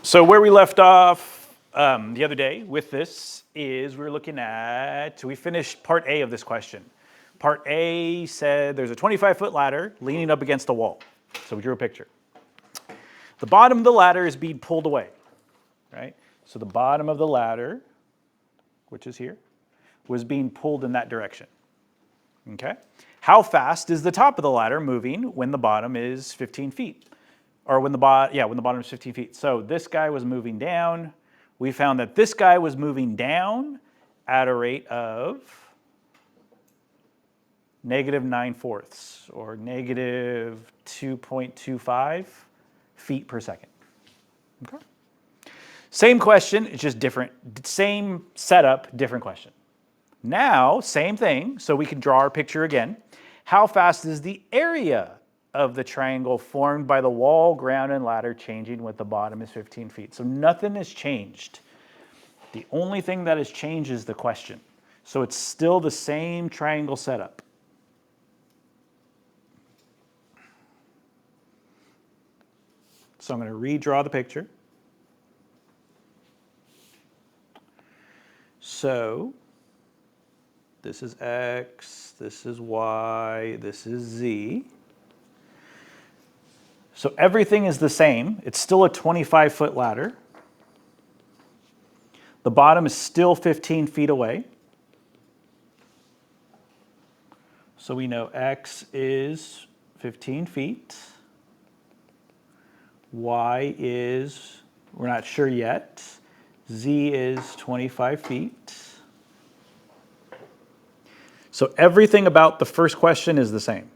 So where we left off the other day with this is we were looking at, so we finished part A of this question. Part A said there's a 25-foot ladder leaning up against the wall. So we drew a picture. The bottom of the ladder is being pulled away, right? So the bottom of the ladder, which is here, was being pulled in that direction, okay? How fast is the top of the ladder moving when the bottom is 15 feet? Or when the bottom is 15 feet. So this guy was moving down. We found that this guy was moving down at a rate of -9/4 or -2.25 feet per second. Okay. Same question, it's just different. Same setup, different question. Now, same thing, so we can draw our picture again. How fast is the area of the triangle formed by the wall, ground, and ladder changing with the bottom is 15 feet? So nothing has changed. The only thing that has changed is the question. So it's still the same triangle setup. So I'm going to redraw the picture. So this is X, this is Y, this is Z. So everything is the same. It's still a 25-foot ladder. The bottom is still 15 feet away. So we know X is 15 feet. Y is, we're not sure yet. Z is 25 feet. So everything about the first question is the same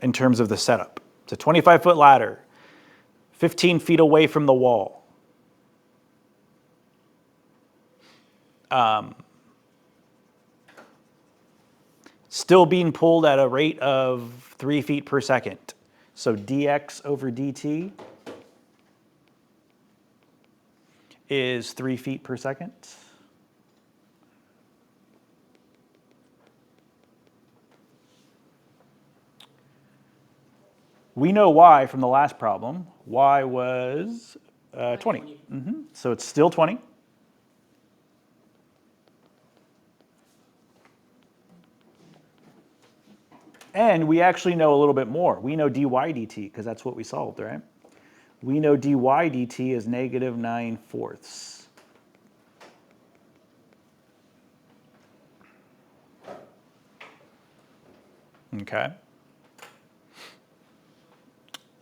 in terms of the setup. It's a 25-foot ladder, 15 feet away from the wall. Still being pulled at a rate of 3 feet per second. So dx over dt is 3 feet per second. We know y from the last problem. Y was 20. So it's still 20. And we actually know a little bit more. We know dy dt, because that's what we solved, right? We know dy dt is -9/4. Okay.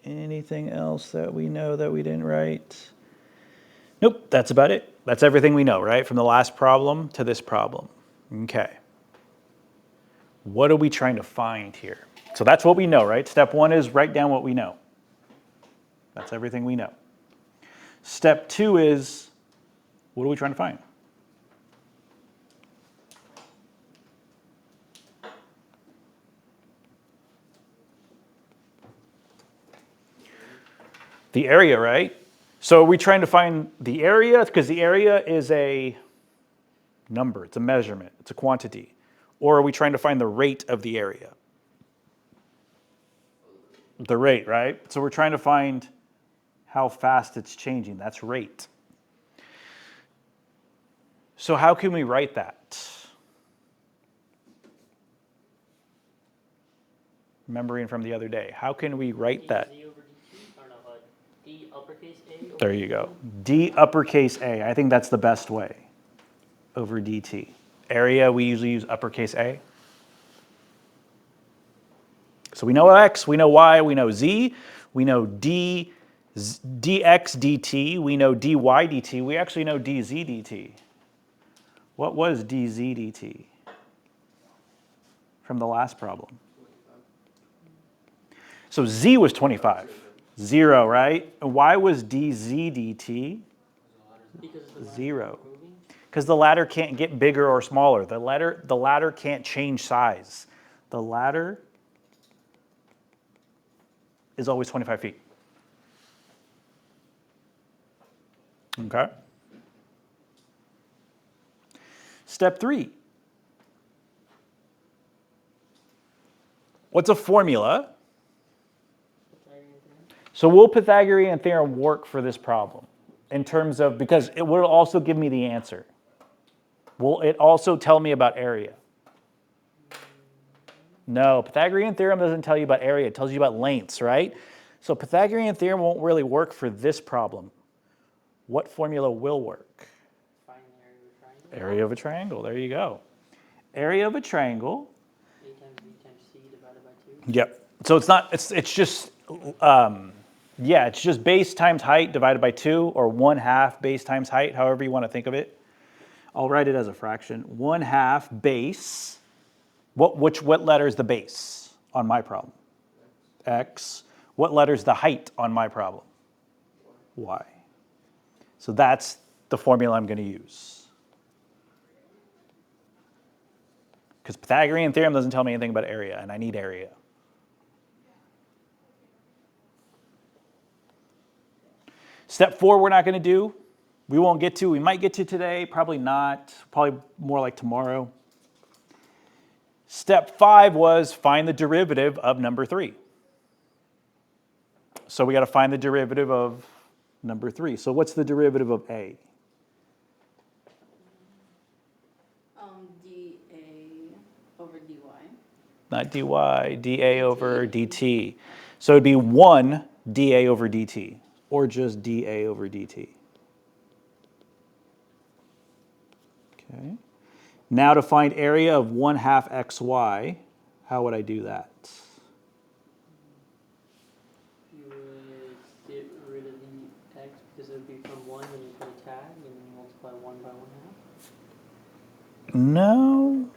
Anything else that we know that we didn't write? Nope, that's about it. That's everything we know, right? From the last problem to this problem. Okay. What are we trying to find here? So that's what we know, right? Step one is write down what we know. That's everything we know. Step two is, what are we trying to find? The area, right? So are we trying to find the area? Because the area is a number, it's a measurement, it's a quantity. Or are we trying to find the rate of the area? The rate, right? So we're trying to find how fast it's changing. That's rate. So how can we write that? Remembering from the other day, how can we write that? D uppercase A? There you go. D uppercase A. I think that's the best way over dt. Area, we usually use uppercase A. So we know X, we know Y, we know Z, we know dx dt, we know dy dt, we actually know dz dt. What was dz dt from the last problem? So Z was 25. 0, right? And why was dz dt 0? Because the ladder can't get bigger or smaller. The ladder can't change size. The ladder is always 25 feet. Okay? Step 3. What's a formula? So will Pythagorean theorem work for this problem? in terms of, because it will also give me the answer. Will it also tell me about area? No, Pythagorean theorem doesn't tell you about area, it tells you about lengths, right? So Pythagorean theorem won't really work for this problem. What formula will work? Find the area of a triangle. Area of a triangle, there you go. Area of a triangle. A times B times C divided by 2. Yep. So it's not, it's just, yeah, it's just base times height divided by 2, or 1/2 base times height, however you want to think of it. I'll write it as a fraction. 1/2 base. What letter is the base on my problem? X. What letter is the height on my problem? Y. So that's the formula I'm going to use. Because Pythagorean theorem doesn't tell me anything about area, and I need area. Step 4 we're not going to do. We won't get to. We might get to today, probably not. Probably more like tomorrow. Step 5 was find the derivative of number 3. So we got to find the derivative of number 3. So what's the derivative of A? dA over dy. Not dy, dA over dt. So it'd be 1 dA over dt, or just dA over dt. Okay. Now to find area of 1/2 xy, how would I do that? You would get rid of the x because it would be from 1, then you put a tag, and then you multiply 1 by 1/2. No.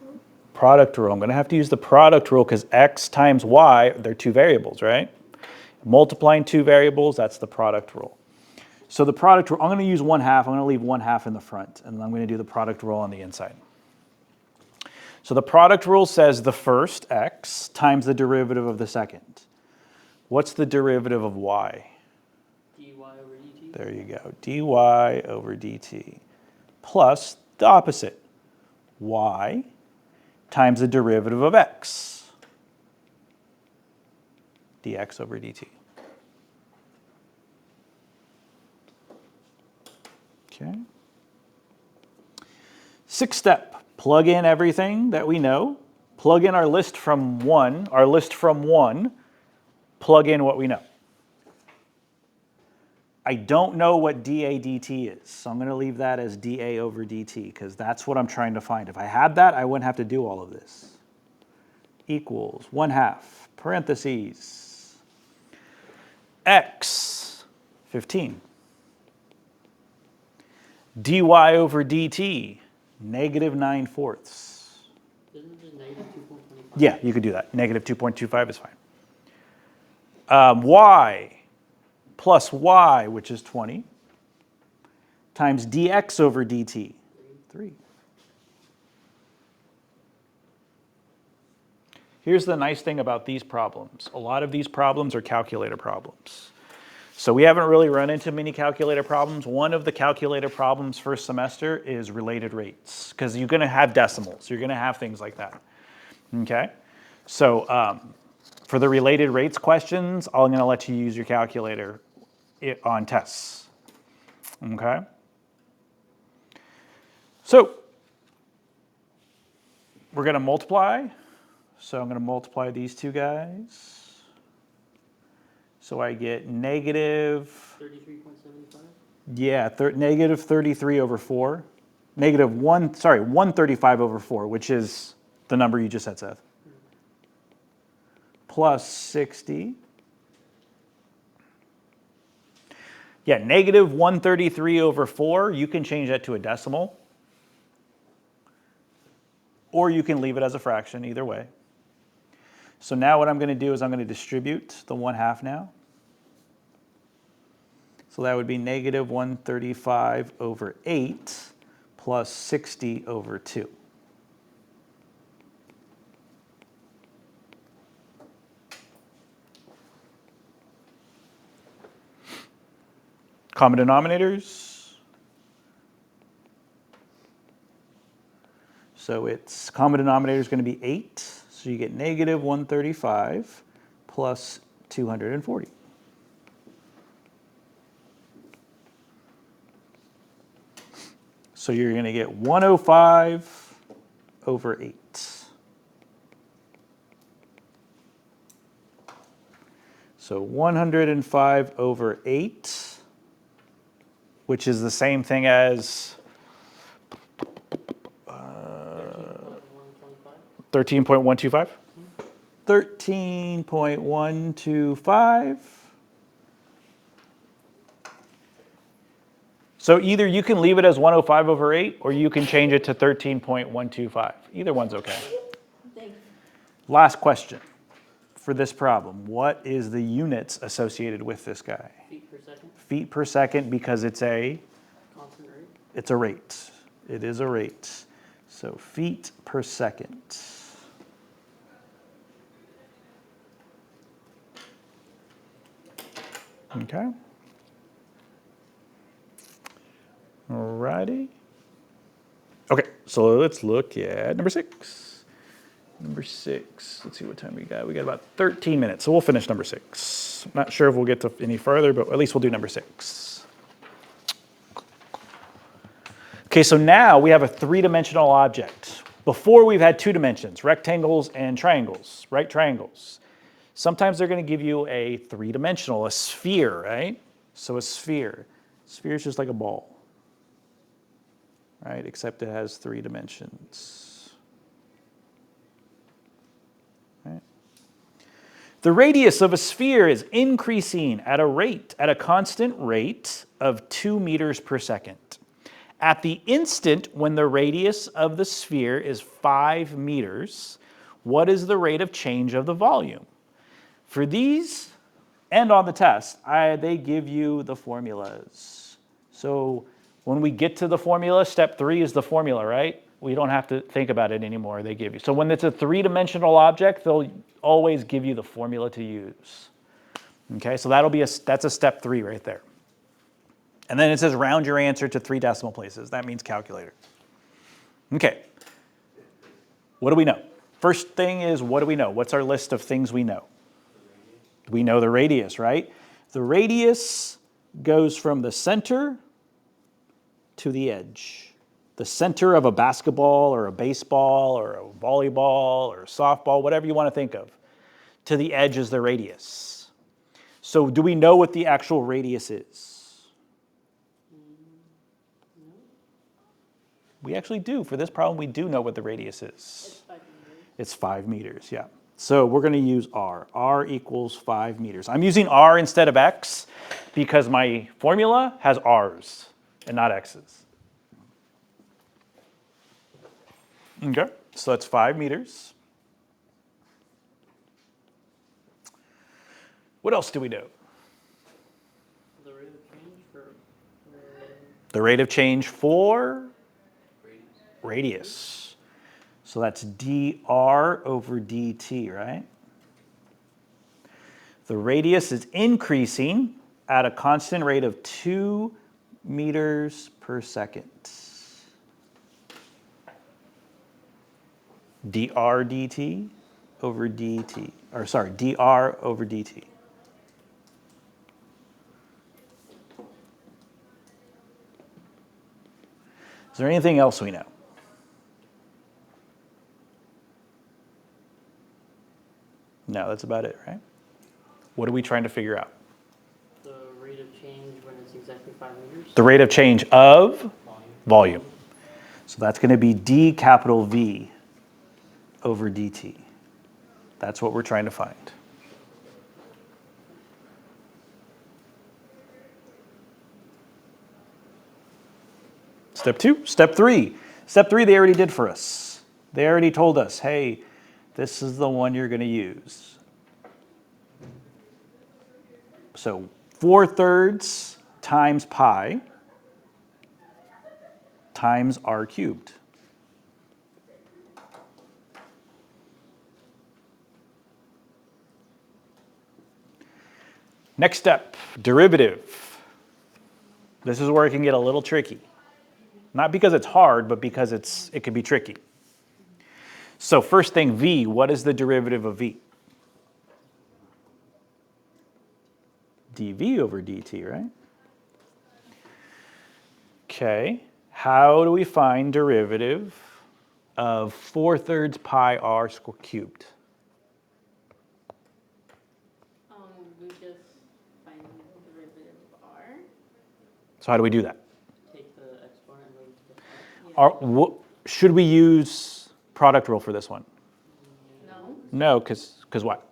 Product rule. I'm going to have to use the product rule because x times y, they're two variables, right? Multiplying two variables, that's the product rule. So the product rule, I'm going to use 1/2. I'm going to leave 1/2 in the front, and I'm going to do the product rule on the inside. So the product rule says the first, x, times the derivative of the second. What's the derivative of y? dy over dt. There you go, dy over dt. Plus the opposite, y times the derivative of x, dx over dt. Okay. 6th step. Plug in everything that we know. Plug in our list from 1. Plug in what we know. I don't know what dA dt is, so I'm going to leave that as dA over dt because that's what I'm trying to find. If I had that, I wouldn't have to do all of this. Equals 1/2, parentheses, x, 15. dy over dt, negative 9/4. Isn't it just negative 2.25? Yeah, you could do that. Negative 2.25 is fine. Y plus y, which is 20, times dx over dt, 3. Here's the nice thing about these problems. A lot of these problems are calculator problems. So we haven't really run into many calculator problems. One of the calculator problems first semester is related rates, because you're going to have decimals. You're going to have things like that. Okay? So for the related rates questions, I'm going to let you use your calculator on tests. Okay? So we're going to multiply. So I'm going to multiply these two guys. So I get negative, 33.75? yeah, negative 33 over 4. Negative 135 over 4, which is the number you just said, Seth. Plus 60. Yeah, negative 133 over 4, you can change that to a decimal. Or you can leave it as a fraction, either way. So now what I'm going to do is I'm going to distribute the 1/2 now. So that would be negative 135 over 8 plus 60 over 2. Common denominators. So its common denominator is going to be 8. So you get negative 135 plus 240. So you're going to get 105 over 8. So 105 over 8, which is the same thing as 13.125? 13.125. So either you can leave it as 105 over 8, or you can change it to 13.125. Either one's okay. Thanks. Last question for this problem. What is the units associated with this guy? Feet per second, Feet per second, because it's a constant rate. It's a rate. It is a rate. So feet per second. Okay. Alrighty. Okay, so let's look at number 6. Number 6. Let's see what time we got. We got about 13 minutes, so we'll finish number 6. Not sure if we'll get to any further, but at least we'll do number 6. Okay, so now we have a 3-dimensional object. Before we've had 2 dimensions, rectangles and triangles, right triangles. Sometimes they're going to give you a 3-dimensional, a sphere, right? So a sphere. Sphere is just like a ball, right? Except it has 3 dimensions. Right? The radius of a sphere is increasing at a constant rate of 2 meters per second. At the instant when the radius of the sphere is 5 meters, what is the rate of change of the volume? For these, and on the test, they give you the formulas. So when we get to the formula, step 3 is the formula, right? We don't have to think about it anymore, they give you. So when it's a 3-dimensional object, they'll always give you the formula to use. Okay, so that's a step 3 right there. And then it says round your answer to 3 decimal places. That means calculator. Okay, what do we know? First thing is, what do we know? What's our list of things we know? We know the radius, right? The radius goes from the center to the edge. The center of a basketball or a baseball or a volleyball or a softball, whatever you want to think of, to the edge is the radius. So do we know what the actual radius is? We actually do. For this problem, we do know what the radius is. It's 5 meters, yeah. So we're going to use r. R equals 5 meters. I'm using r instead of x because my formula has r's and not x's. Okay, so that's 5 meters. What else do we know? The rate of change for The rate of change for radius. So that's dr over dt, right? The radius is increasing at a constant rate of 2 meters per second. dr dt over dt, or sorry, dr over dt. Is there anything else we know? No, that's about it, right? What are we trying to figure out? the rate of change when it's exactly 5 meters. The rate of change of volume. So that's going to be d capital V over dt. That's what we're trying to find. Step 2. Step 3. Step 3 they already did for us. They already told us, hey, this is the one you're going to use. So 4/3 times pi times r cubed. Next step, derivative. This is where it can get a little tricky. Not because it's hard, but because it can be tricky. So first thing, v, what is the derivative of v? dv over dt, right? Okay. How do we find derivative of 4/3 pi r cubed? We just find the derivative of r. So how do we do that? Take the exponent and move it to the front. Should we use product rule for this one? No? No, because what?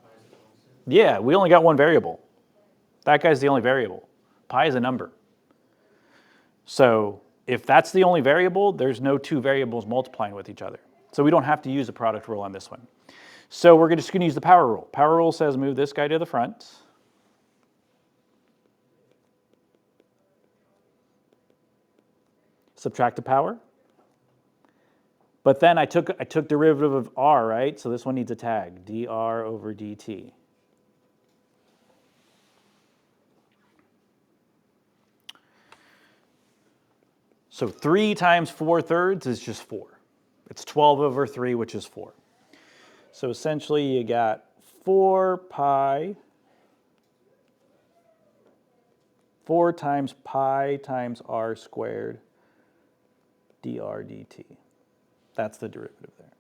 Yeah, we only got one variable. That guy's the only variable. Pi is a number. So if that's the only variable, there's no two variables multiplying with each other. So we don't have to use a product rule on this one. So we're just going to use the power rule. Power rule says move this guy to the front. Subtract the power. But then I took derivative of r, right? So this one needs a tag, dr over dt. So 3 times 4/3 is just 4. It's 12 over 3, which is 4. So essentially you got 4 pi, 4 times pi times r squared dr dt. That's the derivative there.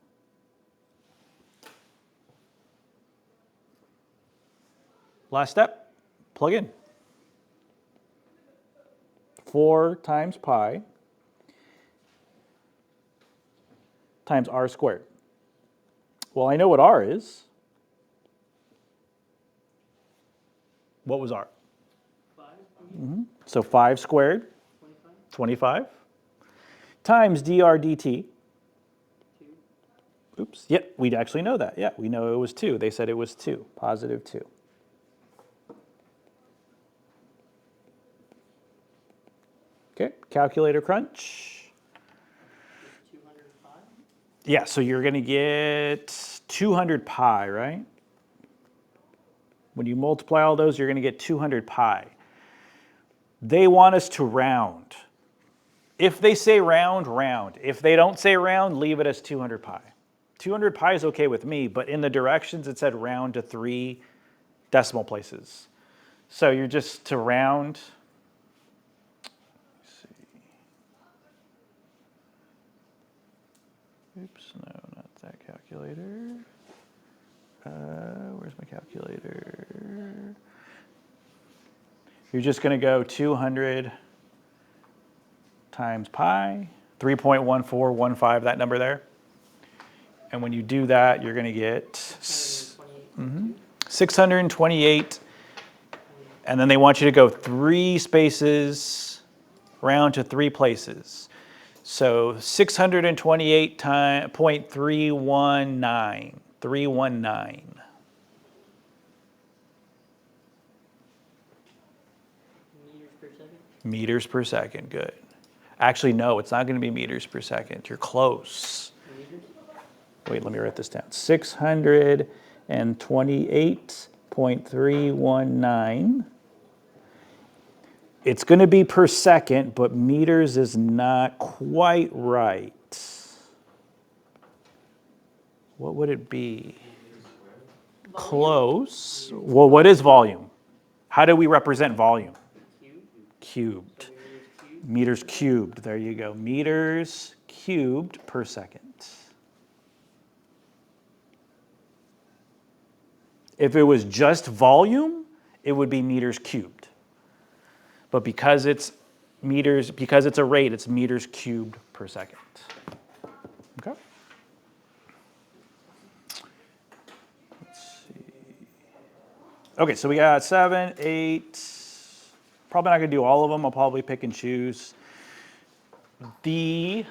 Last step, plug in. 4 times pi times r squared. Well, I know what r is. What was r? 5, So 5 squared, 25, 25, times dr dt. 2. Oops, yep, we actually know that. Yeah, we know it was 2. They said it was 2, positive 2. Okay, calculator crunch. 205. Yeah, so you're going to get 200 pi, right? When you multiply all those, you're going to get 200 pi. They want us to round. If they say round, round. If they don't say round, leave it as 200 pi. 200 pi is okay with me, but in the directions it said round to 3 decimal places. So you're just to round. Let's see. Oops, no, not that calculator. Where's my calculator? You're just going to go 200 times pi, 3.1415, that number there. And when you do that, you're going to get 628. And then they want you to go 3 spaces, round to 3 places. So 628.319. 319. Meters per second. Meters per second, good. Actually, no, it's not going to be meters per second. You're close. Meters. Wait, let me write this down. 628.319. It's going to be per second, but meters is not quite right. What would it be? Close. Well, what is volume? How do we represent volume? Cubed. Meters cubed. There you go. Meters cubed per second. If it was just volume, it would be meters cubed. But because it's meters, because it's a rate, it's meters cubed per second. Okay? Let's see. Okay, so we got 7, 8. Probably not going to do all of them. I'll probably pick and choose. The